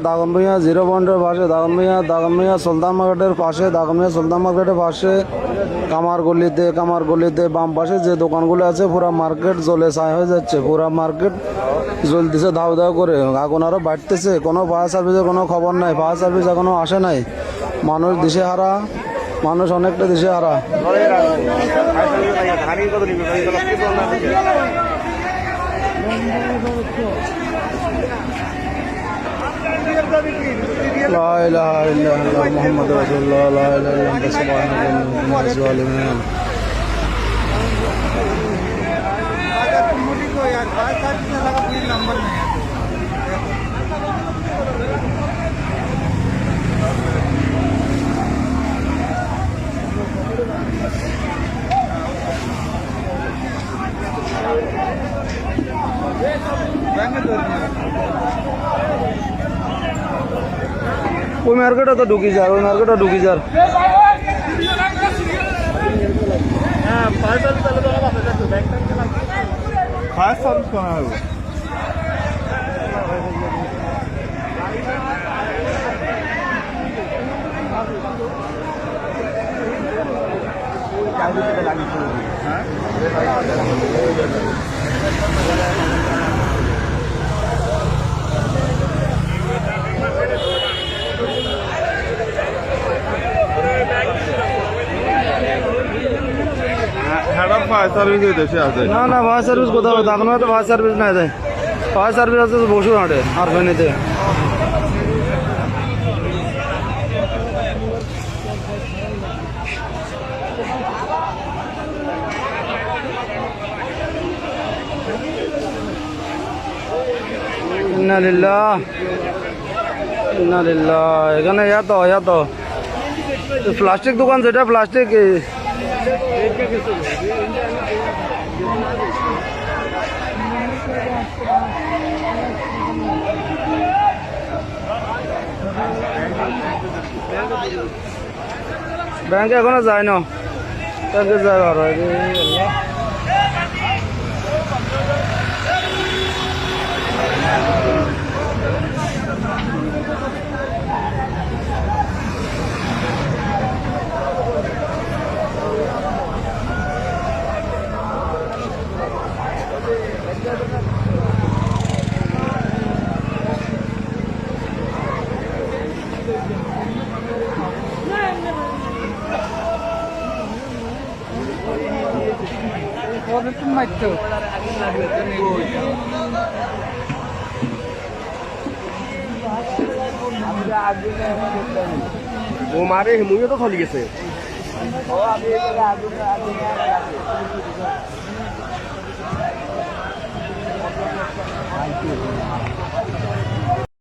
দাগনভূঞা 0 পয়েন্টের পাশে, দাগনভূঞা সুলতান মার্কেটের পাশে, সুলতান মার্কেটের পাশে কামার গলিতে বাম পাশে যে দোকানগুলো আছে পুরা মার্কেট জ্বলে ছাই হয়ে যাচ্ছে। পুরা মার্কেট জ্বলতেছে ধাউ ধাউ করে, আগুন আরো বাড়তেছে। কোনো ফায়ার সার্ভিসের কোনো খবর নাই, ফায়ার সার্ভিস এখনো আসে নাই। মানুষ দিশেহারা, মানুষ অনেকটা দিশেহারা। লা ইলাহা ইল্লাল্লাহ মুহাম্মাদুর রাসূলুল্লাহ লা ইলাহা ইল্লা আনতা সুবহানাকা ইন্নী কুনতু মিনাজ জালিমিন। ওই মার্কেটে তো ঢুকি যার, না না ফায়ার সার্ভিস কোথাও হবে? এখন তো ফায়ার সার্ভিস নাই দেয়। ফায়ার সার্ভিস আছে বসু হাঁটে আর ফেনীতে। ইন্না লিল্লাহ। এখানে এত প্লাস্টিক দোকান, যেটা প্লাস্টিক ব্যাংকে এখনো যায় না, ব্যাংকে যায় আর ও মারে মুইও তো চলি গেছে।